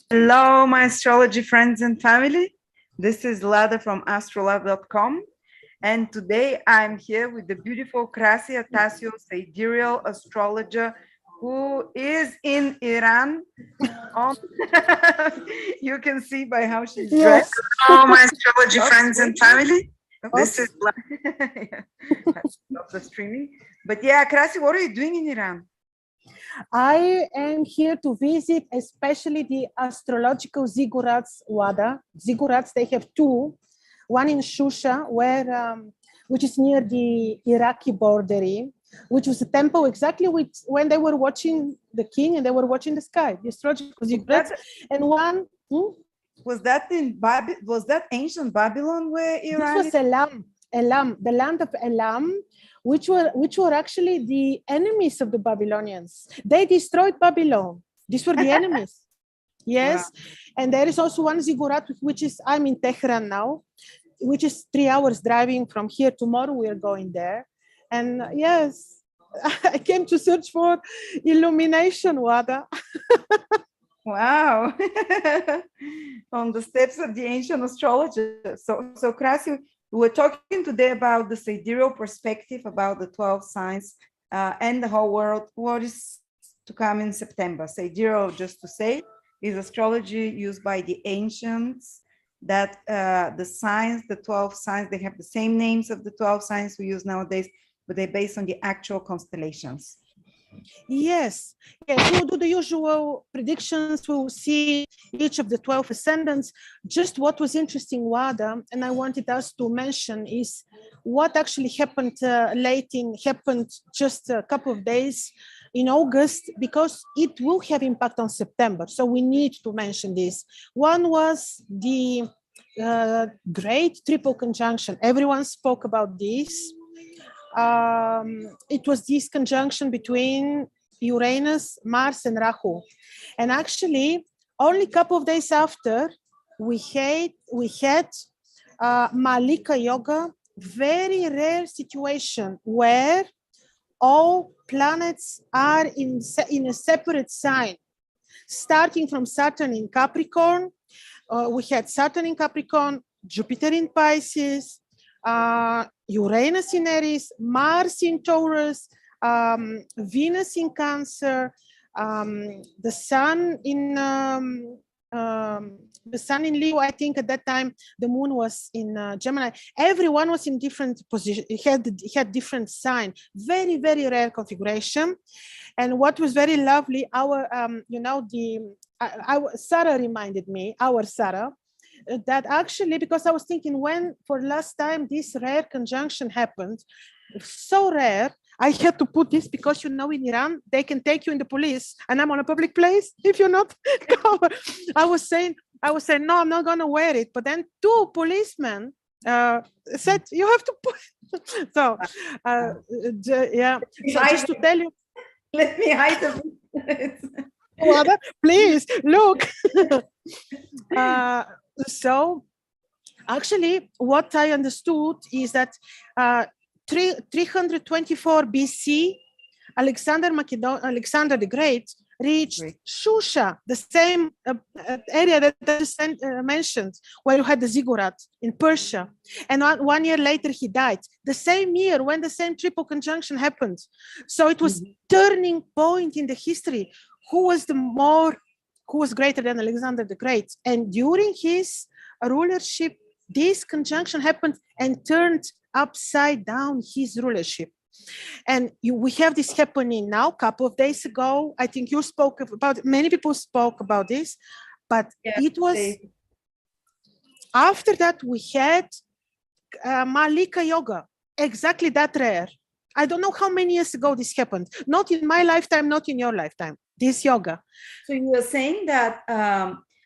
Hello, my astrology friends and family. This is Lada from AstroladaOfficial, and today I'm here with the beautiful Krasi Sidereal Astrologer, who is in Iran. You can see by how she's dressed. Hello, my astrology friends and family. This is Lada. The streaming. But yeah, Krasi, what are you doing in Iran? I am here to visit especially the astrological ziggurats, Wada. Ziggurats, they have two. One in Shusha, which is near the Iraqi border, which was a temple exactly when they were watching the king and they were watching the sky, the astrological ziggurats. And one... Was that ancient Babylon where Iran? This was Elam, the land of Elam, which were actually the enemies of the Babylonians. They destroyed Babylon. These were the enemies. Yes. Wow. And there is also one ziggurat, which is, I'm in Tehran now, which is 3 hours driving from here. Tomorrow we are going there. And yes, I came to search for illumination, Wada. Wow. On the steps of the ancient astrologer. So Krasi, we're talking today about the sidereal perspective, about the 12 signs and the whole world. What is to come in September? Sidereal, just to say, is astrology used by the ancients, that the signs, the 12 signs, they have the same names of the 12 signs we use nowadays, but they're based on the actual constellations. Yes, we'll do the usual predictions. We'll see each of the 12 ascendants. Just what was interesting, Wada, and I wanted us to mention is what actually happened happened just a couple of days in August, because it will have impact on September. So we need to mention this. One was the great triple conjunction. Everyone spoke about this. It was this conjunction between Uranus, Mars, and Rahu. And actually, only a couple of days after, we had Malika Yoga, very rare situation where all planets are in a separate sign. Starting from Saturn in Capricorn, we had Saturn in Capricorn, Jupiter in Pisces, Uranus in Aries, Mars in Taurus, Venus in Cancer, the Sun in Leo. I think at that time the Moon was in Gemini. Everyone was in different positions. It had different sign. Very, very rare configuration. And what was very lovely, Sarah reminded me, Sarah, that actually, because I was thinking when for last time this rare conjunction happened, so rare, I had to put this because, in Iran, they can take you in the police and I'm on a public place if you're not covered. I was saying, no, I'm not going to wear it. But then 2 policemen said, you have to put it. So, yeah. So just to tell you. Let me hide it. Please, look. So actually what I understood is that 324 BC, Alexander the Great reached Shusha, the same area that I mentioned, where you had the ziggurat in Persia. And 1 year later, he died. The same year when the same triple conjunction happened. So it was turning point in the history. Who was greater than Alexander the Great? And during his rulership, this conjunction happened and turned upside down his rulership. And we have this happening now. A couple of days ago, I think you spoke about it. Many people spoke about this, but it was after that we had Malika Yoga, exactly that rare. I don't know how many years ago this happened. Not in my lifetime, not in your lifetime. This yoga. So you were saying that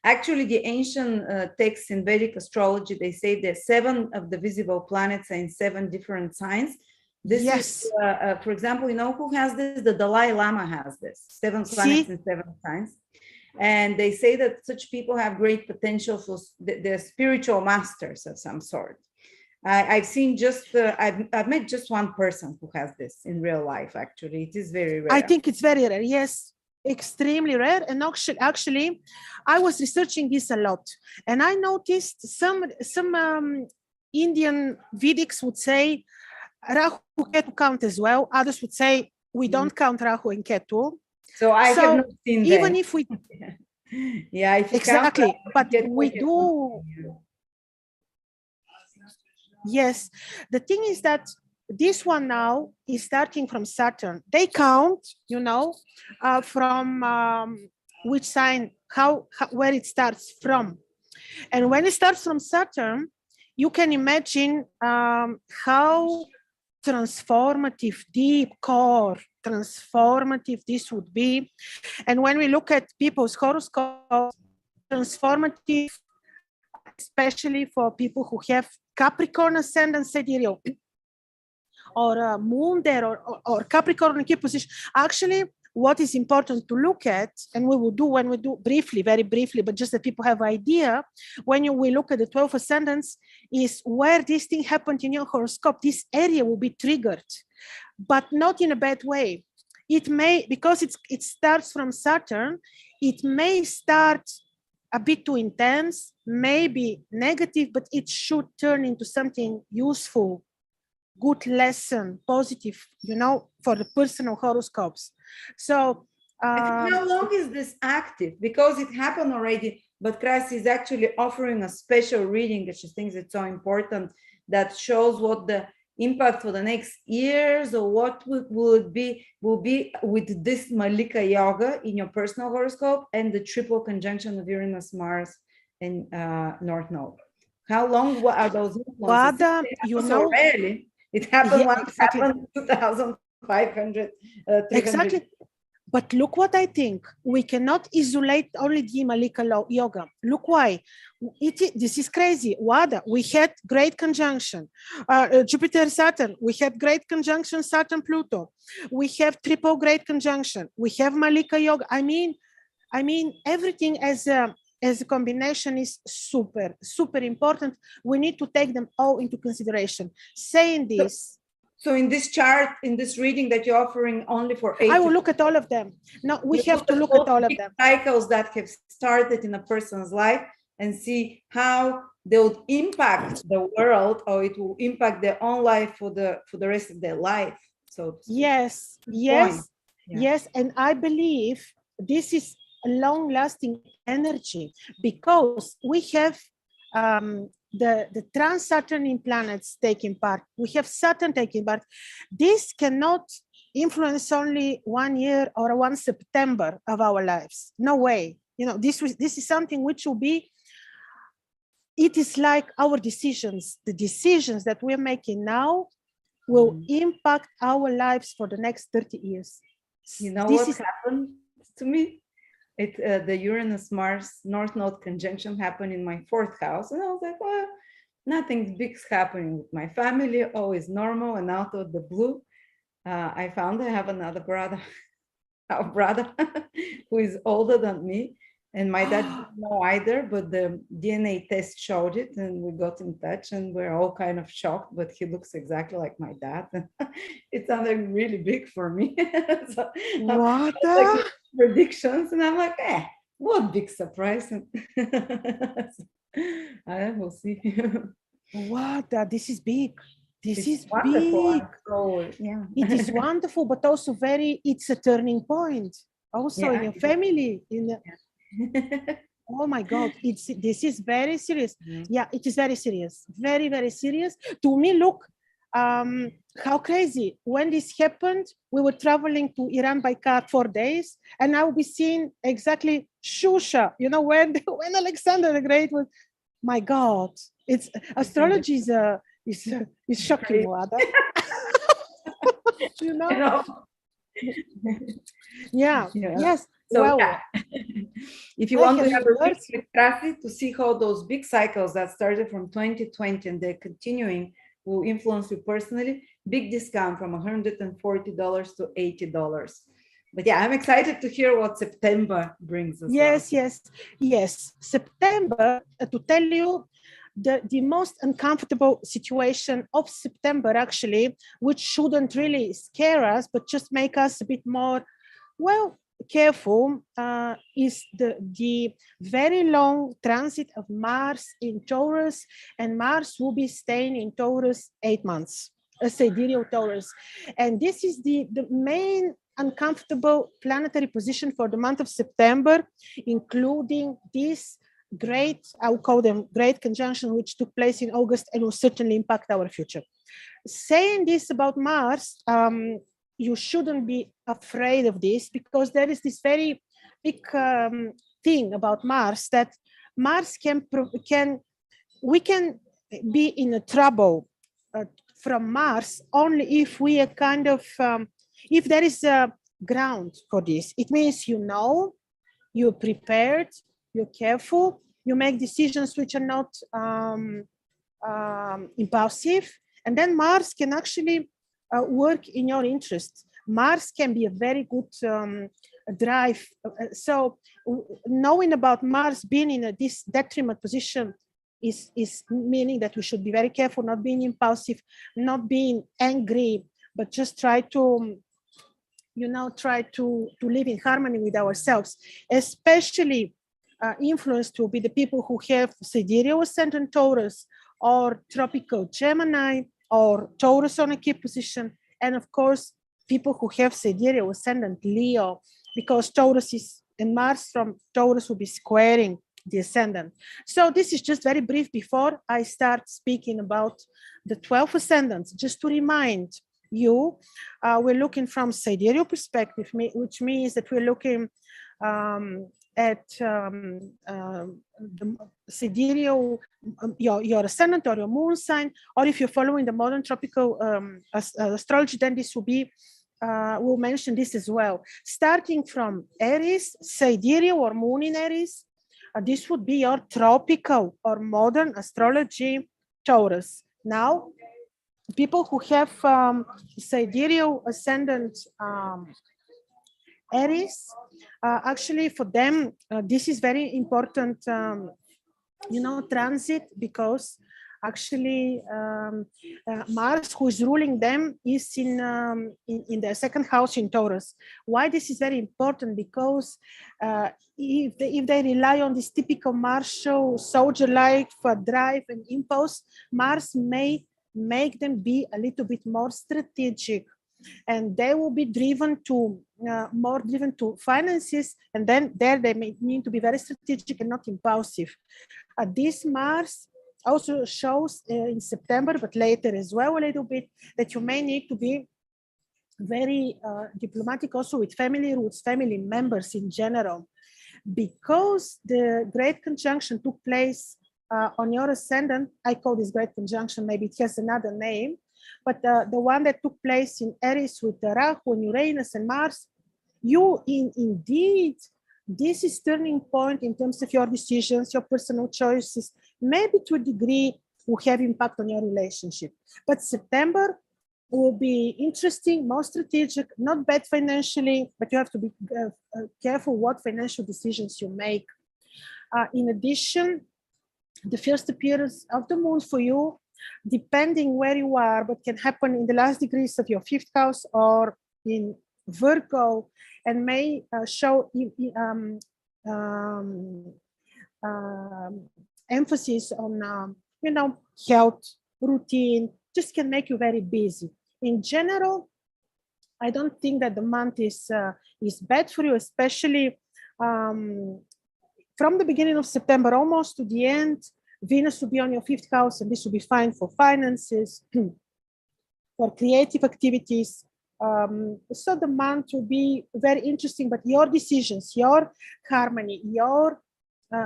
actually the ancient texts in Vedic astrology, they say that 7 of the visible planets are in 7 different signs. This is, for example, who has this? The Dalai Lama has this, 7 planets in 7 signs. And they say that such people have great potential for they're spiritual masters of some sort. I've seen I've met just one person who has this in real life, actually. It is very rare. I think it's very rare, yes. extremely rare. And actually, I was researching this a lot, and I noticed some Indian Vedics would say Rahu Ketu count as well. Others would say we don't count Rahu and Ketu. So I have not seen even them. if we yeah, if you exactly, count, but we do. Yes, the thing is that this one now is starting from Saturn. They count, you know, from which sign, where it starts from. And when it starts from Saturn, you can imagine how transformative, deep core, transformative this would be. And when we look at people's horoscopes, transformative, especially for people who have Capricorn Ascendant Sidereal, or moon there, or Capricorn in key position. Actually, what is important to look at, and we will do when we do briefly, very briefly, but just that people have idea, when we look at the 12 ascendants, is where this thing happened in your horoscope, this area will be triggered, but not in a bad way. It may, because it starts from Saturn, it may start a bit too intense, maybe negative, but it should turn into something useful, good lesson, positive, you know, for the personal horoscopes. So how long is this active? Because it happened already, but Krasi is actually offering a special reading that she thinks it's so important, that shows what the impact for the next years, or what will be with this Malika Yoga in your personal horoscope and the triple conjunction of Uranus, Mars, and North Node. How long are those influences? Wada, you know, so rarely. It happened once, exactly. happened 2,500. Exactly. But look what I think. We cannot isolate only the Malika Yoga. Look why. This is crazy. Wada, we had great conjunction. Jupiter, Saturn, we had great conjunction, Saturn, Pluto. We have triple great conjunction. We have Malika Yoga. I mean, everything as a combination is super, super important. We need to take them all into consideration. Saying this. So in this chart, in this reading that you're offering only for 8, I will look at all of them. No, we have to look at all of them. Cycles that have started in a person's life, and see how they would impact the world, or it will impact their own life for the rest of their life. So yes, and I believe this is a long-lasting energy, because we have the trans-Saturnian planets taking part. We have Saturn taking part. This cannot influence only 1 year or 1 September of our lives. No way. You know, this is something which will be, it is like our decisions. The decisions that we're making now will impact our lives for the next 30 years. You know what happened to me? The Uranus-Mars North Node conjunction happened in my 4th house. And I was like, well, nothing big's happening with my family, always normal. And out of the blue, I found I have another brother, who is older than me. And my dad didn't know either, but the DNA test showed it, and we got in touch, and we're all kind of shocked, but he looks exactly like my dad. It's something really big for me. So, what? like predictions, and I'm like, what big surprise. I will see. What? This is big. This is wonderful. big. So, yeah. It is wonderful, but also it's a turning point. Also in your family, oh my God, this is very serious. Yeah, it is very serious. Very, very serious. To me, look, how crazy. When this happened, we were traveling to Iran by car 4 days, and I will be seeing exactly Shusha, you know, when Alexander the Great was, my God, it's astrology is shocking, Wada. You know? Yes. So, well, if you want to have a read with Krasi to see how those big cycles that started from 2020 and they're continuing will influence you personally, big discount from $140 to $80. But yeah, I'm excited to hear what September brings us. Yes. September, to tell you, the most uncomfortable situation of September, actually, which shouldn't really scare us, but just make us a bit more, well, careful is the very long transit of Mars in Taurus, and Mars will be staying in Taurus 8 months, a sidereal Taurus. And this is the main uncomfortable planetary position for the month of September, including this great, I would call them great conjunction, which took place in August and will certainly impact our future. Saying this about Mars, you shouldn't be afraid of this, because there is this very big thing about Mars, that Mars we can be in a trouble from Mars only if we are kind of, if there is a ground for this. It means you're prepared, you're careful, you make decisions which are not impulsive, and then Mars can actually work in your interest. Mars can be a very good drive. So knowing about Mars being in this detriment position is meaning that we should be very careful, not being impulsive, not being angry, but just try to live in harmony with ourselves. Especially influenced will be the people who have sidereal ascendant Taurus, or tropical Gemini, or Taurus on a key position, and of course people who have sidereal ascendant Leo, because Taurus is, and Mars from Taurus will be squaring the ascendant. So this is just very brief before I start speaking about the 12 ascendants, just to remind you, we're looking from sidereal perspective, which means that we're looking at the sidereal, your ascendant or your moon sign, or if you're following the modern tropical astrology, then this will be, we'll mention this as well. Starting from Aries, sidereal or moon in Aries, this would be your tropical or modern astrology Taurus. Now, people who have sidereal ascendant Aries, actually for them, this is very important, transit, because actually Mars, who is ruling them, is in the second house in Taurus. Why this is very important? Because if they rely on this typical martial soldier-like for drive and impulse, Mars may make them be a little bit more strategic, and they will be more driven to finances, and then they may need to be very strategic and not impulsive. This Mars also shows in September, but later as well a little bit, that you may need to be very diplomatic also with family roots, family members in general, because the great conjunction took place on your ascendant. I call this great conjunction, maybe it has another name, but the one that took place in Aries with Rahu and Uranus and Mars, indeed, this is turning point in terms of your decisions, your personal choices, maybe to a degree will have impact on your relationship. But September will be interesting, more strategic, not bad financially, but you have to be careful what financial decisions you make. In addition, the first appearance of the moon for you, depending where you are, but can happen in the last degrees of your 5th house or in Virgo, and may show emphasis on health, routine, just can make you very busy. In general, I don't think that the month is bad for you, especially from the beginning of September almost to the end. Venus will be on your 5th house, and this will be fine for finances, for creative activities. So the month will be very interesting, but your decisions, your harmony, your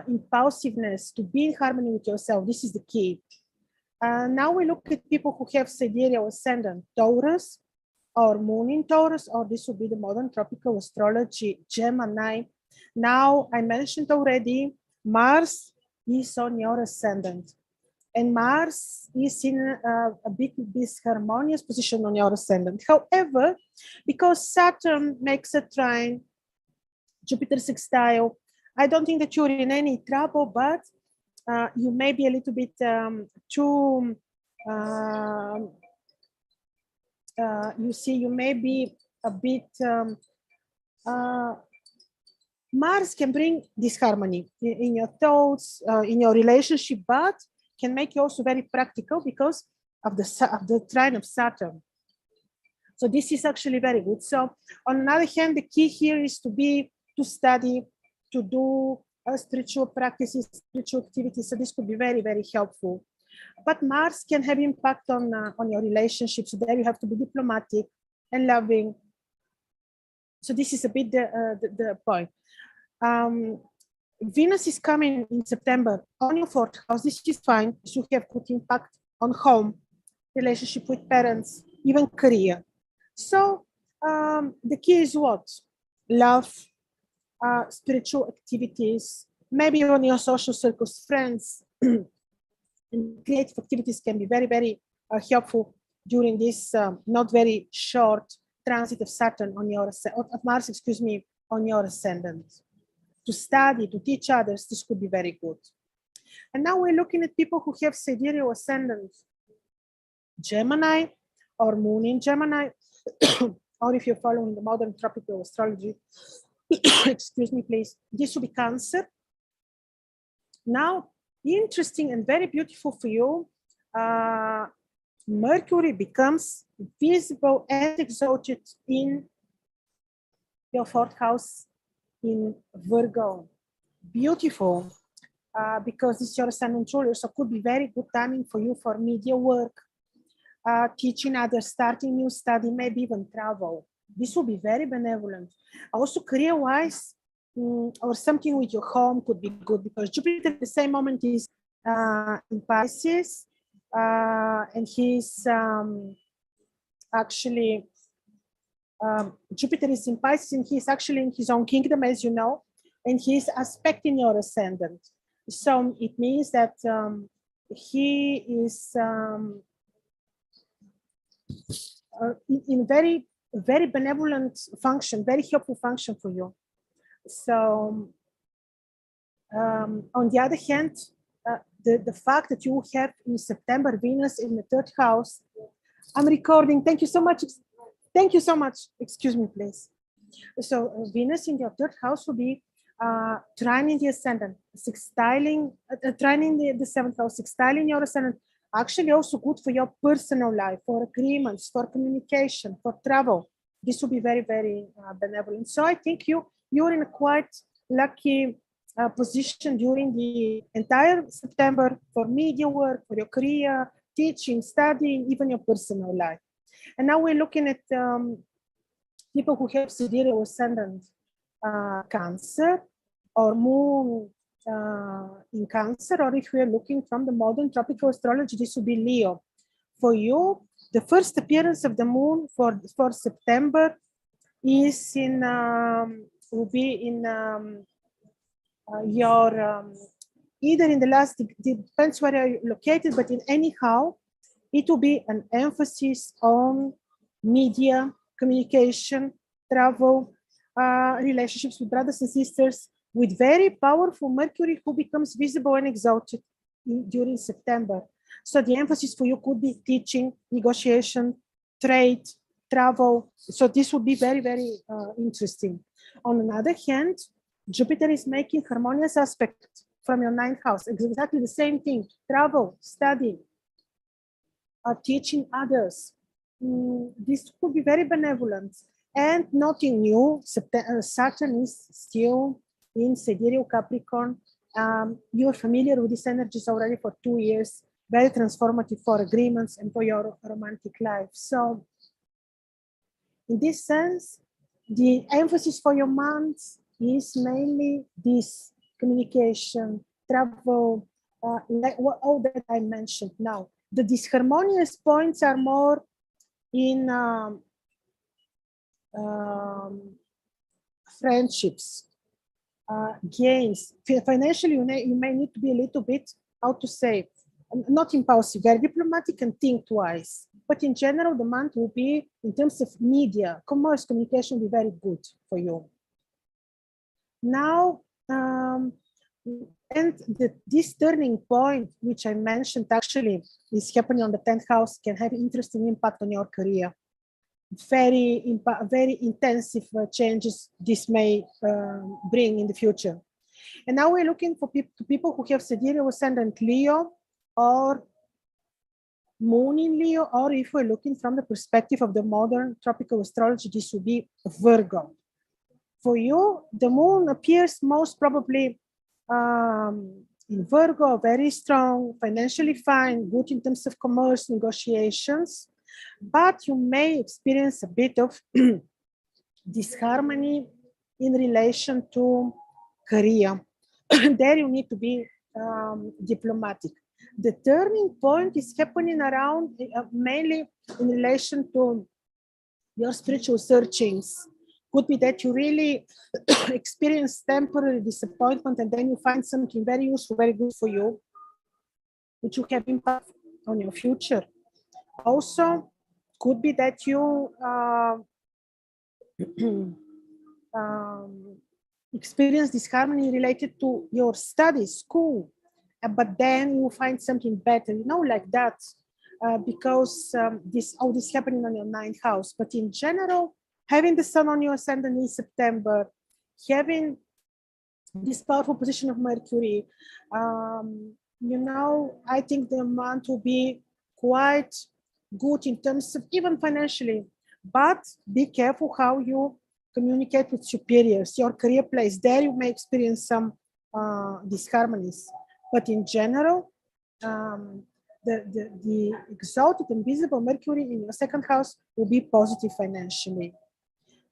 impulsiveness to be in harmony with yourself, this is the key. Now we look at people who have sidereal ascendant Taurus or moon in Taurus, or this will be the modern tropical astrology Gemini. Now, I mentioned already, Mars is on your ascendant, and Mars is in a bit disharmonious position on your ascendant. However, because Saturn makes a trine, Jupiter sextile, I don't think that you're in any trouble, but you may be a little bit too, you may be a bit Mars can bring disharmony in your thoughts, in your relationship, but can make you also very practical because of the trine of Saturn. So this is actually very good. So on another hand, the key here is to study, to do spiritual practices, spiritual activities. So this could be very, very helpful. But Mars can have impact on your relationships. So there you have to be diplomatic and loving. So this is a bit the point. Venus is coming in September on your 4th house. This is fine. This will have good impact on home, relationship with parents, even career. So the key is what? Love, spiritual activities, maybe on your social circles, friends, and creative activities can be very, very helpful during this not very short transit of Saturn on your, of Mars, excuse me, on your ascendant. To study, to teach others, this could be very good. And now we're looking at people who have sidereal ascendant, Gemini or moon in Gemini, or if you're following the modern tropical astrology, excuse me, please, this will be Cancer. Now, interesting and very beautiful for you, Mercury becomes visible and exalted in your 4th house in Virgo. Beautiful, because this is your ascendant ruler, so could be very good timing for you for media work, teaching others, starting new study, maybe even travel. This will be very benevolent. Also career-wise, or something with your home could be good, because Jupiter at the same moment is in Pisces, and he's actually, Jupiter is in Pisces, and he's actually in his own kingdom, as you know, and he's aspecting your ascendant. So it means that he is in very, very benevolent function, very helpful function for you. So on the other hand, the fact that you have in September Venus in the 3rd house, I'm recording, thank you so much. Thank you so much. Excuse me, please. So Venus in your 3rd house will be trining the ascendant, sextiling, trining the 7th house, sextiling your ascendant. Actually also good for your personal life, for agreements, for communication, for travel. This will be very, very benevolent. So I think you're in a quite lucky position during the entire September for media work, for your career, teaching, studying, even your personal life. And now we're looking at people who have sidereal ascendant Cancer or moon in Cancer, or if we're looking from the modern tropical astrology, this would be Leo. For you, the first appearance of the moon for September is in will be in your either in the last, depends where you're located, but in anyhow, it will be an emphasis on media, communication, travel, relationships with brothers and sisters, with very powerful Mercury who becomes visible and exalted during September. So the emphasis for you could be teaching, negotiation, trade, travel. So this would be very, very interesting. On another hand, Jupiter is making harmonious aspect from your 9th house. Exactly the same thing, travel, study, teaching others. This could be very benevolent. And nothing new, Saturn is still in Sidereal Capricorn. You're familiar with these energies already for 2 years, very transformative for agreements and for your romantic life. So in this sense, the emphasis for your month is mainly this communication, travel, like all that I mentioned now. The disharmonious points are more in friendships, gains. Financially, you may need to be a little bit, how to say, not impulsive, very diplomatic and think twice. But in general, the month will be, in terms of media, commerce, communication, will be very good for you. Now, and this turning point, which I mentioned, actually is happening on the 10th house, can have interesting impact on your career. very intensive changes this may bring in the future. And now we're looking for people who have Sidereal Ascendant Leo or Moon in Leo, or if we're looking from the perspective of the modern tropical astrology, this would be Virgo. For you, the Moon appears most probably in Virgo, very strong, financially fine, good in terms of commerce, negotiations, but you may experience a bit of disharmony in relation to career. There you need to be diplomatic. The turning point is happening around mainly in relation to your spiritual searchings. Could be that you really experience temporary disappointment and then you find something very useful, very good for you, which will have impact on your future. Also, could be that you experience disharmony related to your studies, school, but then you find something better, like that, because all this happening on your 9th house. But in general, having the sun on your ascendant in September, having this powerful position of Mercury, I think the month will be quite good in terms of even financially, but be careful how you communicate with superiors, your career place. There you may experience some disharmonies, but in general, the exalted and visible Mercury in your 2nd house will be positive financially.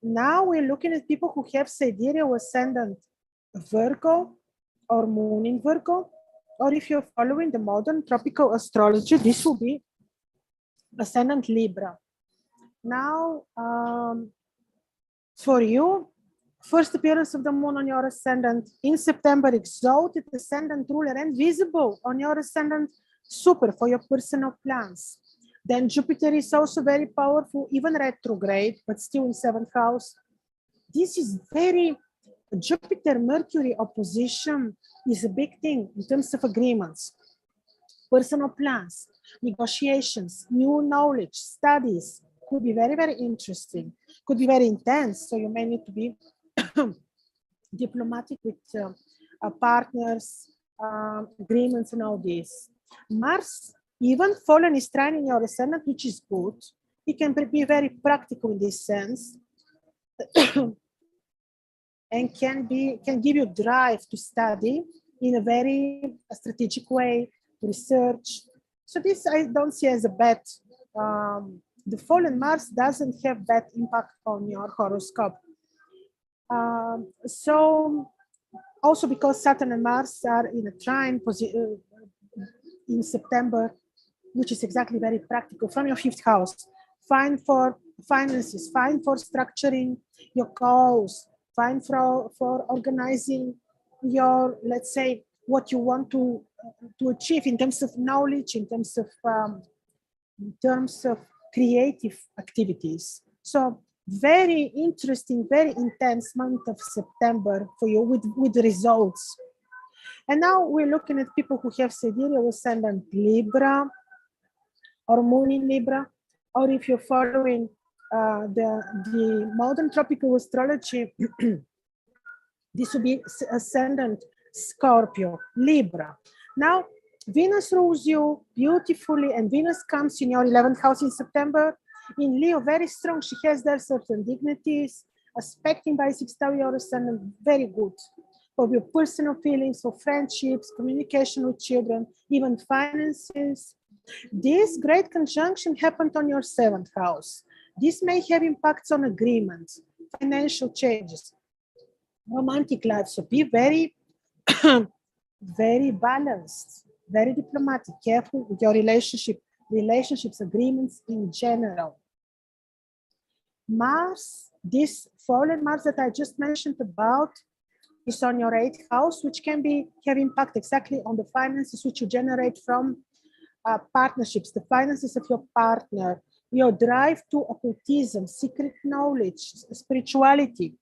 Now we're looking at people who have Sidereal Ascendant Virgo or Moon in Virgo, or if you're following the modern tropical astrology, this will be Ascendant Libra. Now, for you, first appearance of the Moon on your ascendant in September, exalted ascendant ruler and visible on your ascendant, super for your personal plans. Then Jupiter is also very powerful, even retrograde, but still in 7th house. This is very, Jupiter-Mercury opposition is a big thing in terms of agreements, personal plans, negotiations, new knowledge, studies. Could be very, very interesting, could be very intense. So you may need to be diplomatic with partners, agreements and all this. Mars, even fallen is trine in your ascendant, which is good. It can be very practical in this sense. And can give you drive to study in a very strategic way, to research. So this I don't see as a bad, the fallen Mars doesn't have bad impact on your horoscope. So also because Saturn and Mars are in a trine in September, which is exactly very practical from your 5th house. Fine for finances, fine for structuring your goals, fine for organizing your, let's say, what you want to achieve in terms of knowledge, in terms of creative activities. So very interesting, very intense month of September for you with results. And now we're looking at people who have Sidereal Ascendant Libra or Moon in Libra, or if you're following the modern tropical astrology, this will be Ascendant Scorpio, Libra. Now, Venus rules you beautifully, and Venus comes in your 11th house in September. In Leo, very strong. She has there certain dignities, aspecting by 6th house your ascendant, very good. For your personal feelings, for friendships, communication with children, even finances. This great conjunction happened on your 7th house. This may have impacts on agreements, financial changes, romantic life. So be very, very balanced, very diplomatic, careful with your relationships, agreements in general. Mars, this fallen Mars that I just mentioned about, is on your 8th house, which can have impact exactly on the finances which you generate from partnerships, the finances of your partner, your drive to occultism, secret knowledge, spirituality.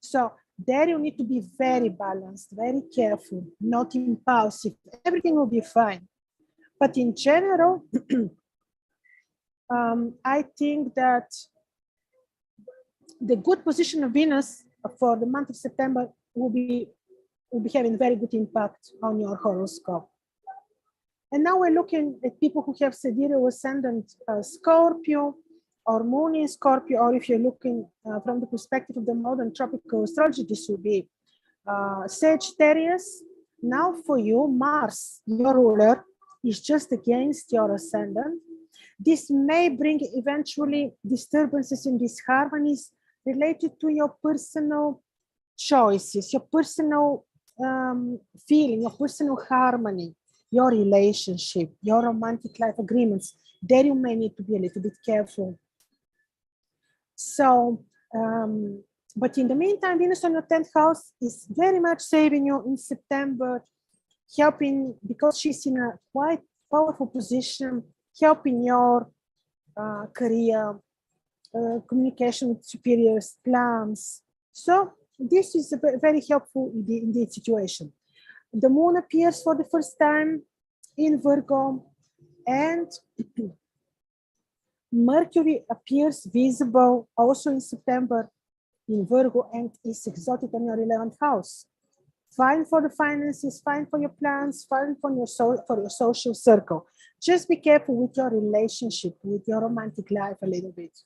So there you need to be very balanced, very careful, not impulsive. Everything will be fine. But in general, I think that the good position of Venus for the month of September will be having very good impact on your horoscope. And now we're looking at people who have sidereal ascendant Scorpio or moon in Scorpio, or if you're looking from the perspective of the modern tropical astrology, this will be Sagittarius. Now for you, Mars, your ruler, is just against your ascendant. This may bring eventually disturbances in disharmonies related to your personal choices, your personal feeling, your personal harmony, your relationship, your romantic life agreements. There you may need to be a little bit careful. So, but in the meantime, Venus on your 10th house is very much saving you in September, helping, because she's in a quite powerful position, helping your career, communication with superiors, plans. So this is a very helpful indeed situation. The moon appears for the first time in Virgo, and Mercury appears visible also in September in Virgo and is exalted on your 11th house. Fine for the finances, fine for your plans, fine for your social circle. Just be careful with your relationship, with your romantic life a little bit.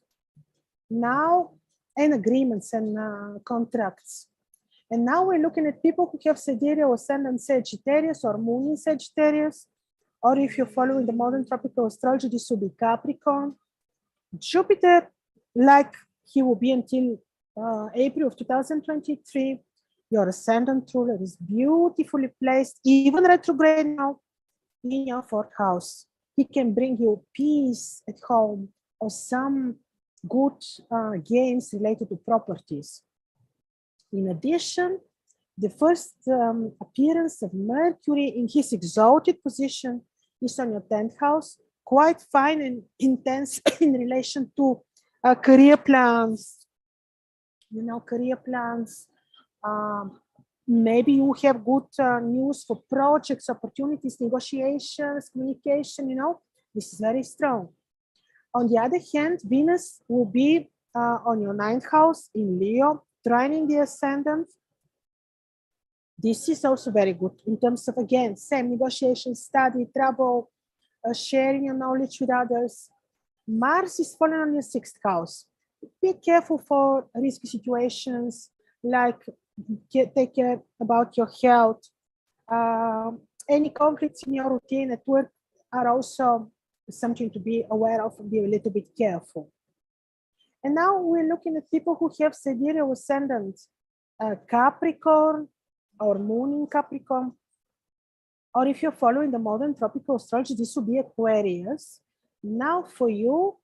Now, and agreements and contracts. And now we're looking at people who have sidereal ascendant Sagittarius or moon in Sagittarius, or if you're following the modern tropical astrology, this will be Capricorn. Jupiter, like he will be until April of 2023, your ascendant ruler is beautifully placed, even retrograde now, in your 4th house. He can bring you peace at home or some good gains related to properties. In addition, the first appearance of Mercury in his exalted position is on your 10th house, quite fine and intense in relation to career plans. You know, career plans. Maybe you have good news for projects, opportunities, negotiations, communication, you know, this is very strong. On the other hand, Venus will be on your 9th house in Leo, trining the ascendant. This is also very good in terms of, again, same negotiation, study, travel, sharing your knowledge with others. Mars is falling on your 6th house. Be careful for risky situations, like take care about your health. Any conflicts in your routine at work are also something to be aware of and be a little bit careful. And now we're looking at people who have sidereal ascendant Capricorn or moon in Capricorn, or if you're following the modern tropical astrology, this will be Aquarius. Now for you,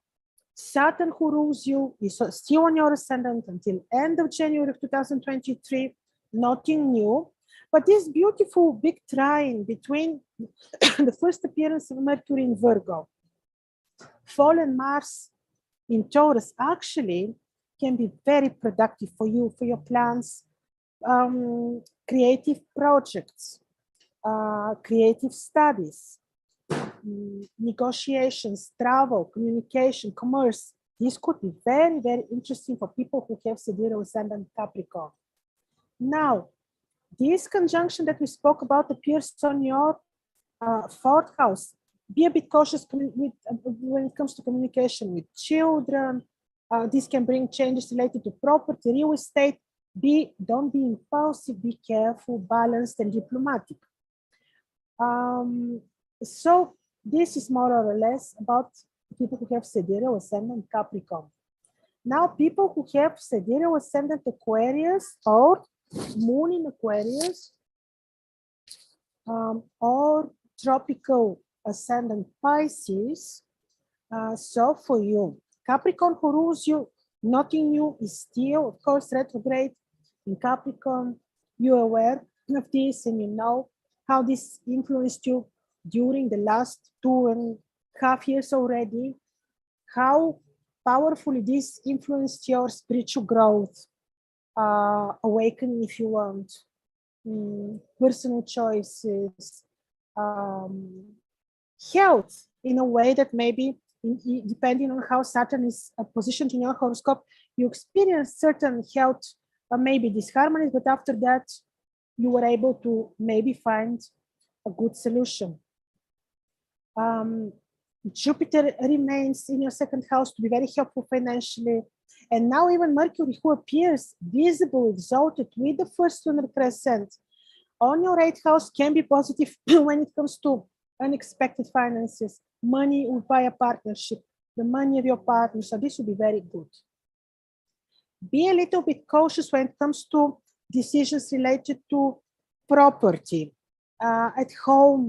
Saturn, who rules you, is still on your ascendant until end of January of 2023, nothing new. But this beautiful big trine between the first appearance of Mercury in Virgo, fallen Mars in Taurus actually can be very productive for you, for your plans, creative projects, creative studies, negotiations, travel, communication, commerce. This could be very, very interesting for people who have sidereal ascendant Capricorn. Now, this conjunction that we spoke about appears on your 4th house. Be a bit cautious when it comes to communication with children. This can bring changes related to property, real estate. Don't be impulsive, be careful, balanced, and diplomatic. So this is more or less about people who have sidereal ascendant Capricorn. Now, people who have sidereal ascendant Aquarius or moon in Aquarius or tropical ascendant Pisces. So for you, Capricorn, who rules you, nothing new, is still, of course, retrograde in Capricorn. You're aware of this and you know how this influenced you during the last 2.5 years already, how powerfully this influenced your spiritual growth, awakening if you want, personal choices, health in a way that maybe, depending on how Saturn is positioned in your horoscope, You experienced certain health, maybe disharmonies, but after that, you were able to maybe find a good solution. Jupiter remains in your second house to be very helpful financially. And now even Mercury, who appears visible, exalted with the first lunar crescent on your 8th house, can be positive when it comes to unexpected finances, money via partnership, the money of your partner. So this will be very good. Be a little bit cautious when it comes to decisions related to property. At home,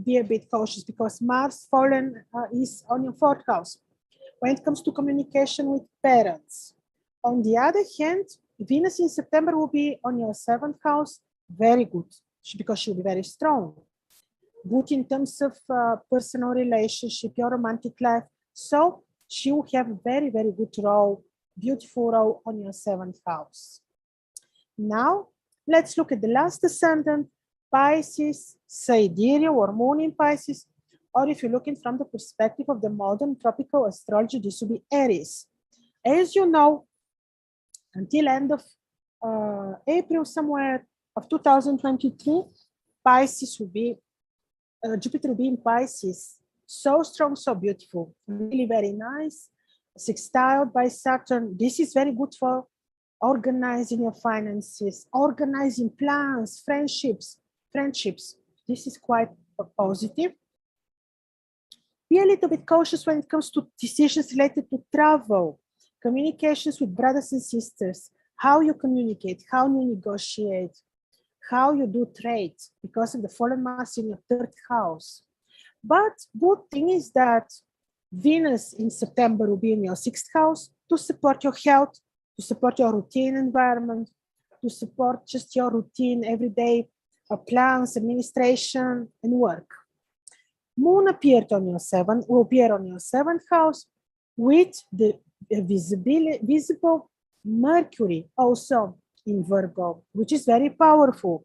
be a bit cautious because Mars fallen is on your 4th house. When it comes to communication with parents. On the other hand, Venus in September will be on your 7th house, very good, because she'll be very strong. Good in terms of personal relationship, your romantic life. So she will have a very, very good role, beautiful role on your 7th house. Now, let's look at the last ascendant, Pisces, Sidereal or Moon in Pisces, or if you're looking from the perspective of the modern tropical astrology, this will be Aries. As you know, until end of April somewhere of 2023, Pisces will be, Jupiter will be in Pisces. So strong, so beautiful, really very nice, sextiled by Saturn. This is very good for organizing your finances, organizing plans, friendships. This is quite positive. Be a little bit cautious when it comes to decisions related to travel, communications with brothers and sisters, how you communicate, how you negotiate, how you do trade, because of the fallen Mars in your 3rd house. But good thing is that Venus in September will be in your 6th house to support your health, to support your routine environment, to support just your routine everyday plans, administration, and work. Moon will appear on your 7th house with the visible Mercury also in Virgo, which is very powerful.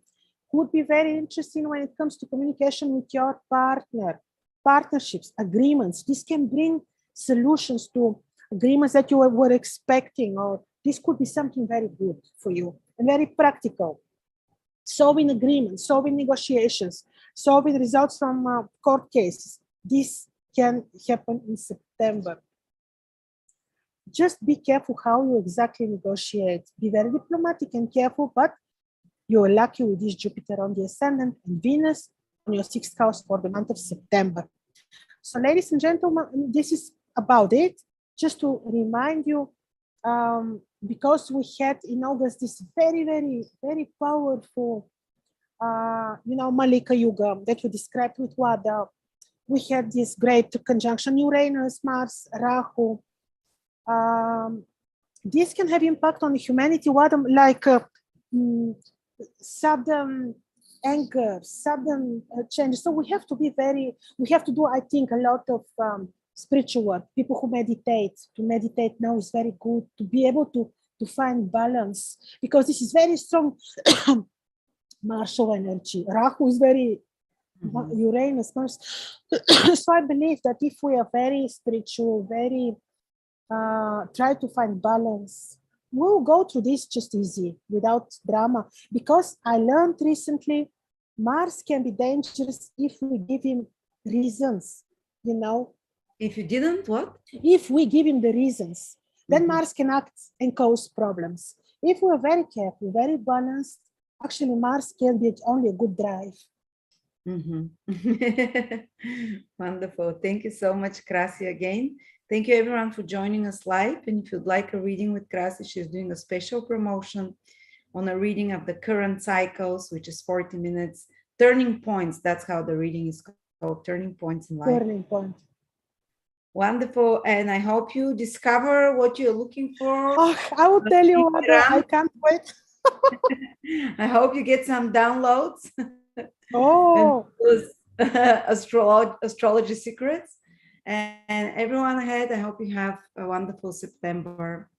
Could be very interesting when it comes to communication with your partner, partnerships, agreements. This can bring solutions to agreements that you were expecting, or this could be something very good for you and very practical. Solving agreements, solving negotiations, solving results from court cases. This can happen in September. Just be careful how you exactly negotiate. Be very diplomatic and careful, but you're lucky with this Jupiter on the Ascendant and Venus on your 6th house for the month of September. So ladies and gentlemen, this is about it. Just to remind you, because we had in August this very, very, very powerful, Malika Yuga that we described with Wada. We had this great conjunction, Uranus, Mars, Rahu. This can have impact on humanity, like sudden anger, sudden change. So we have to be we have to do, I think, a lot of spiritual work. People who meditate, to meditate now is very good, to be able to find balance, because this is very strong martial energy. Rahu is very Uranus, Mars. So I believe that if we are very spiritual, very try to find balance, we'll go through this just easy, without drama. Because I learned recently, Mars can be dangerous if we give him reasons, If you didn't, what? If we give him the reasons, then Mars can act and cause problems. If we're very careful, very balanced, actually Mars can be only a good drive. Wonderful. Thank you so much, Krasi, again. Thank you everyone for joining us live. And if you'd like a reading with Krasi, she's doing a special promotion on a reading of the current cycles, which is 40 minutes. Turning points, that's how the reading is called, turning points in life. Turning point. Wonderful. And I hope you discover what you're looking for. Oh, I will tell you what, I can't wait. I hope you get some downloads. Oh, astrology secrets. And everyone ahead, I hope you have a wonderful September.